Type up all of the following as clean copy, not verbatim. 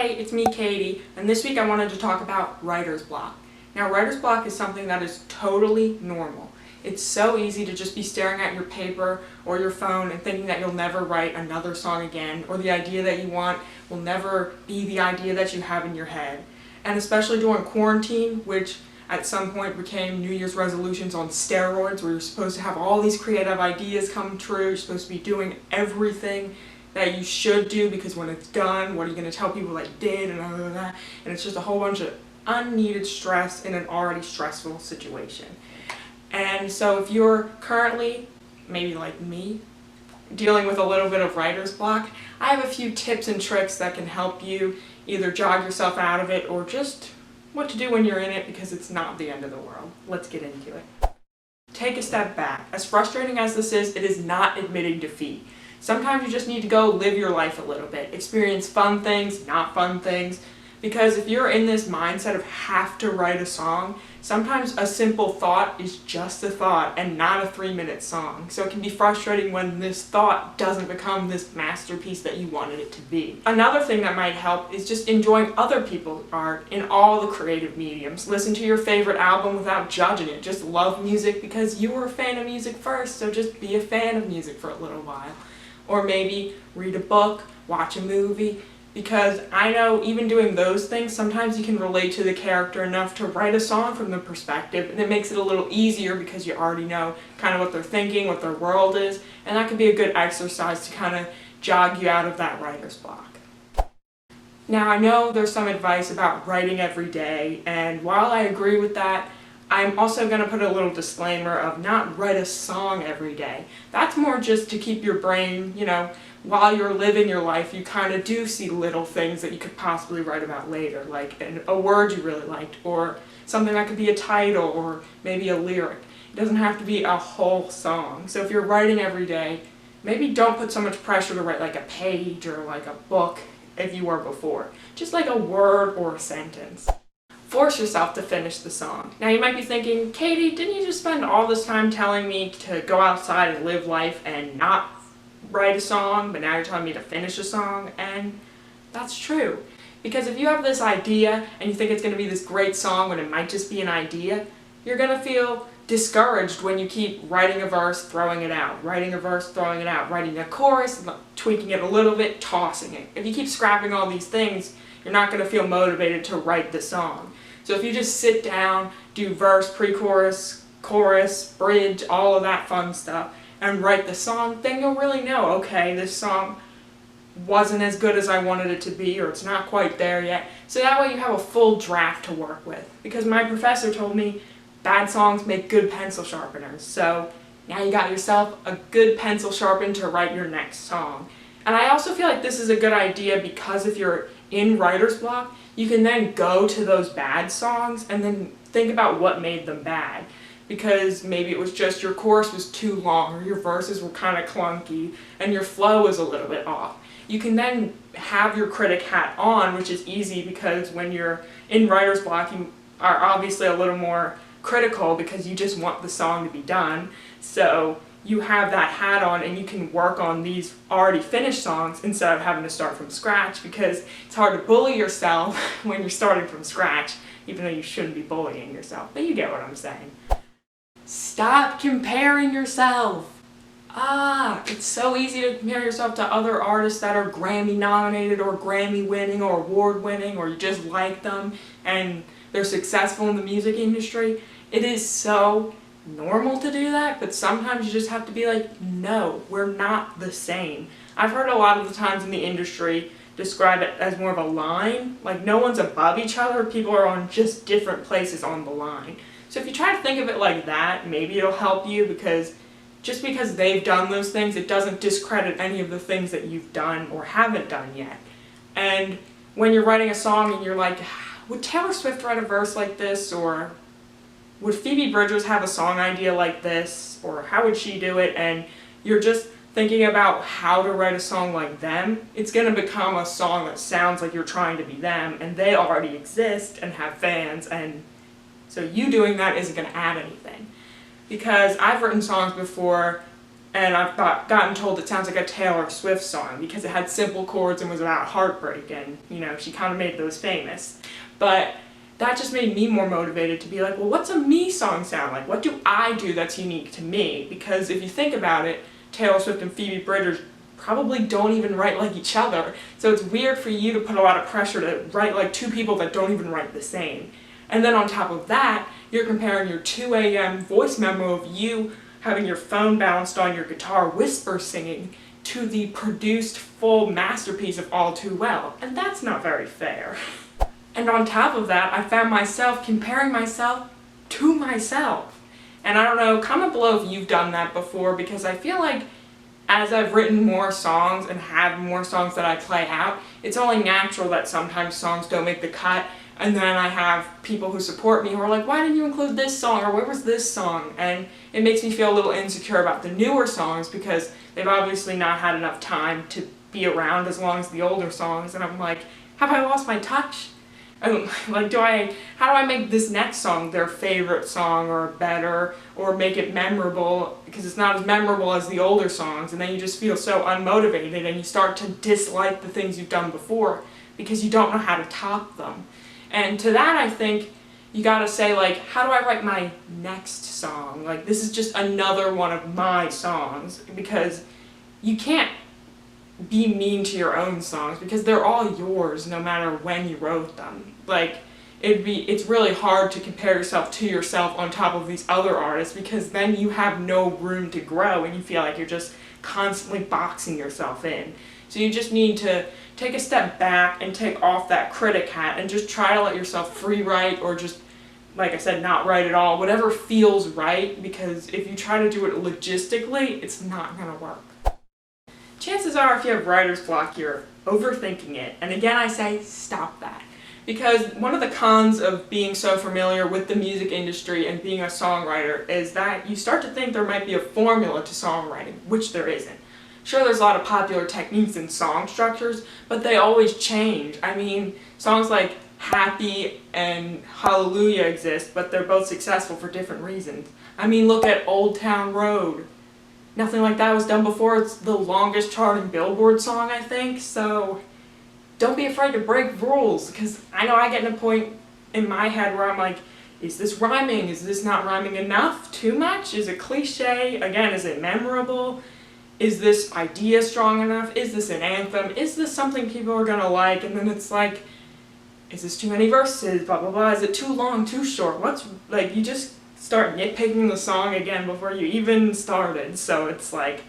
Hey, it's me, Katie, and this week I wanted to talk about writer's block. Now, writer's block is something that is totally normal. It's so easy to just be staring at your paper or your phone and thinking that you'll never write another song again, or the idea that you want will never be the idea that you have in your head. And especially during quarantine, which at some point became New Year's resolutions on steroids, where you're supposed to have all these creative ideas come true, you're supposed to be doing everything that you should do, because when it's done, what are you going to tell people that you did, and all of that, and it's just a whole bunch of unneeded stress in an already stressful situation. And so if you're currently, maybe like me, dealing with a little bit of writer's block, I have a few tips and tricks that can help you either jog yourself out of it or just what to do when you're in it, because it's not the end of the world. Let's get into it. Take a step back. As frustrating as this is, it is not admitting defeat. Sometimes you just need to go live your life a little bit, experience fun things, not fun things, because if you're in this mindset of have to write a song, sometimes a simple thought is just a thought and not a 3-minute song. So it can be frustrating when this thought doesn't become this masterpiece that you wanted it to be. Another thing that might help is just enjoying other people's art in all the creative mediums. Listen to your favorite album without judging it. Just love music because you were a fan of music first, so just be a fan of music for a little while. Or maybe read a book, watch a movie, because I know even doing those things, sometimes you can relate to the character enough to write a song from the perspective, and it makes it a little easier because you already know kind of what they're thinking, what their world is, and that could be a good exercise to kind of jog you out of that writer's block. Now, I know there's some advice about writing every day, and while I agree with that, I'm also going to put a little disclaimer of not write a song every day. That's more just to keep your brain, while you're living your life, you kind of do see little things that you could possibly write about later, like a word you really liked, or something that could be a title, or maybe a lyric. It doesn't have to be a whole song. So if you're writing every day, maybe don't put so much pressure to write like a page or like a book if you were before. Just like a word or a sentence. Force yourself to finish the song. Now you might be thinking, Katie, didn't you just spend all this time telling me to go outside and live life and not write a song, but now you're telling me to finish a song? And that's true. Because if you have this idea and you think it's going to be this great song when it might just be an idea, you're going to feel discouraged when you keep writing a verse, throwing it out, writing a verse, throwing it out, writing a chorus, tweaking it a little bit, tossing it. If you keep scrapping all these things, you're not going to feel motivated to write the song. So if you just sit down, do verse, pre-chorus, chorus, bridge, all of that fun stuff, and write the song, then you'll really know, okay, this song wasn't as good as I wanted it to be, or it's not quite there yet. So that way you have a full draft to work with. Because my professor told me bad songs make good pencil sharpeners. So now you got yourself a good pencil sharpened to write your next song. And I also feel like this is a good idea because if you're in writer's block, you can then go to those bad songs and then think about what made them bad. Because maybe it was just your chorus was too long, or your verses were kind of clunky, and your flow was a little bit off. You can then have your critic hat on, which is easy because when you're in writer's block, you are obviously a little more critical because you just want the song to be done. So you have that hat on and you can work on these already finished songs instead of having to start from scratch, because it's hard to bully yourself when you're starting from scratch, even though you shouldn't be bullying yourself, but you get what I'm saying. Stop comparing yourself! It's so easy to compare yourself to other artists that are Grammy nominated or Grammy winning or award winning, or you just like them and they're successful in the music industry. It is so normal to do that, but sometimes you just have to be like, no, we're not the same. I've heard a lot of the times in the industry describe it as more of a line, like no one's above each other, people are on just different places on the line. So if you try to think of it like that, maybe it'll help you, because just because they've done those things, it doesn't discredit any of the things that you've done or haven't done yet. And when you're writing a song and you're like, would Taylor Swift write a verse like this, or would Phoebe Bridgers have a song idea like this, or how would she do it, and you're just thinking about how to write a song like them, it's going to become a song that sounds like you're trying to be them, and they already exist and have fans, and so you doing that isn't going to add anything. Because I've written songs before and I've gotten told it sounds like a Taylor Swift song because it had simple chords and was about heartbreak, and she kind of made those famous. But that just made me more motivated to be like, well, what's a me song sound like? What do I do that's unique to me? Because if you think about it, Taylor Swift and Phoebe Bridgers probably don't even write like each other, so it's weird for you to put a lot of pressure to write like two people that don't even write the same. And then on top of that, you're comparing your 2 a.m. voice memo of you having your phone balanced on your guitar whisper singing to the produced full masterpiece of All Too Well, and that's not very fair. And on top of that, I found myself comparing myself to myself. And I don't know, comment below if you've done that before, because I feel like as I've written more songs and have more songs that I play out, it's only natural that sometimes songs don't make the cut, and then I have people who support me who are like, why didn't you include this song, or where was this song? And it makes me feel a little insecure about the newer songs because they've obviously not had enough time to be around as long as the older songs, and I'm like, have I lost my touch? Like, how do I make this next song their favorite song or better, or make it memorable, because it's not as memorable as the older songs, and then you just feel so unmotivated and you start to dislike the things you've done before because you don't know how to top them. And to that, I think you gotta say, like, how do I write my next song? Like, this is just another one of my songs, because you can't be mean to your own songs because they're all yours no matter when you wrote them. Like, it's really hard to compare yourself to yourself on top of these other artists, because then you have no room to grow and you feel like you're just constantly boxing yourself in. So you just need to take a step back and take off that critic hat and just try to let yourself free write, or just, like I said, not write at all, whatever feels right, because if you try to do it logistically, it's not gonna work. Chances are, if you have writer's block, you're overthinking it. And again, I say stop that. Because one of the cons of being so familiar with the music industry and being a songwriter is that you start to think there might be a formula to songwriting, which there isn't. Sure, there's a lot of popular techniques and song structures, but they always change. I mean, songs like Happy and Hallelujah exist, but they're both successful for different reasons. I mean, look at Old Town Road. Nothing like that was done before. It's the longest charting Billboard song, I think, so don't be afraid to break rules, because I know I get in a point in my head where I'm like, is this rhyming? Is this not rhyming enough? Too much? Is it cliche? Again, is it memorable? Is this idea strong enough? Is this an anthem? Is this something people are gonna like? And then it's like, is this too many verses? Blah, blah, blah. Is it too long, too short? Like, you just start nitpicking the song again before you even started. So it's like,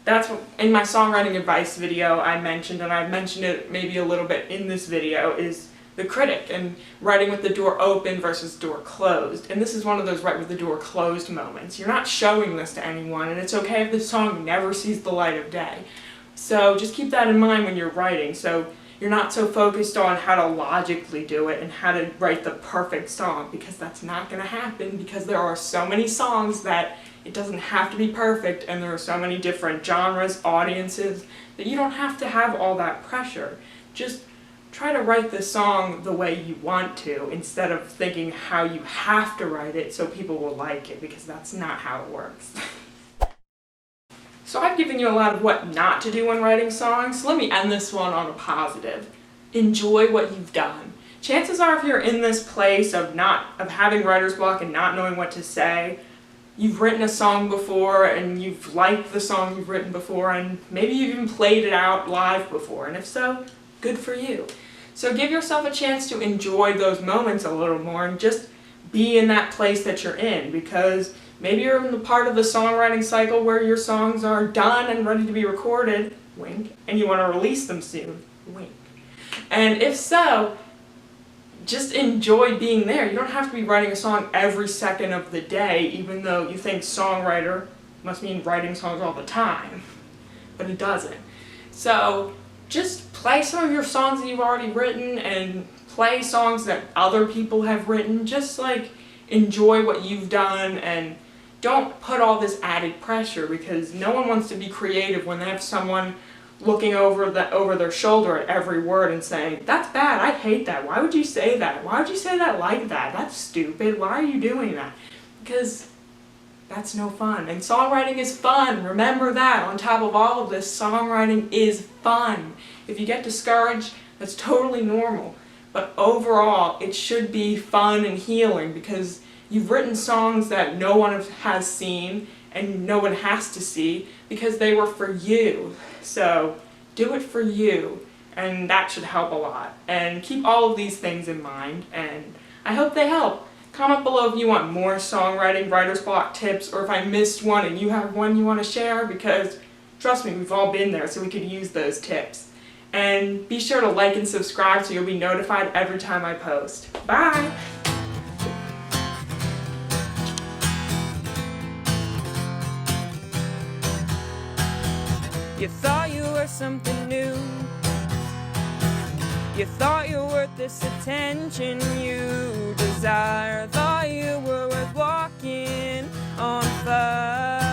that's what, in my songwriting advice video I mentioned, and I mentioned it maybe a little bit in this video, is the critic and writing with the door open versus door closed. And this is one of those write with the door closed moments. You're not showing this to anyone, and it's okay if the song never sees the light of day. So just keep that in mind when you're writing, so you're not so focused on how to logically do it and how to write the perfect song, because that's not going to happen, because there are so many songs that it doesn't have to be perfect, and there are so many different genres, audiences, that you don't have to have all that pressure. Just try to write the song the way you want to, instead of thinking how you have to write it so people will like it, because that's not how it works. So I've given you a lot of what not to do when writing songs, so let me end this one on a positive. Enjoy what you've done. Chances are, if you're in this place of having writer's block and not knowing what to say, you've written a song before and you've liked the song you've written before, and maybe you've even played it out live before, and if so, good for you. So give yourself a chance to enjoy those moments a little more and just be in that place that you're in, because maybe you're in the part of the songwriting cycle where your songs are done and ready to be recorded, wink, and you want to release them soon, wink. And if so, just enjoy being there. You don't have to be writing a song every second of the day, even though you think songwriter must mean writing songs all the time, but it doesn't. So just play some of your songs that you've already written and play songs that other people have written. Just like enjoy what you've done, and don't put all this added pressure, because no one wants to be creative when they have someone looking over their shoulder at every word and saying, that's bad, I hate that, why would you say that? Why would you say that like that? That's stupid, why are you doing that? Because that's no fun. And songwriting is fun. Remember that. On top of all of this, songwriting is fun. If you get discouraged, that's totally normal. But overall, it should be fun and healing because you've written songs that no one has seen and no one has to see because they were for you. So do it for you, and that should help a lot. And keep all of these things in mind, and I hope they help. Comment below if you want more songwriting, writer's block tips, or if I missed one and you have one you want to share, because trust me, we've all been there, so we could use those tips. And be sure to like and subscribe so you'll be notified every time I post. Bye! You thought you were something new. You thought you were worth this attention you desire. Thought you were worth walking on fire.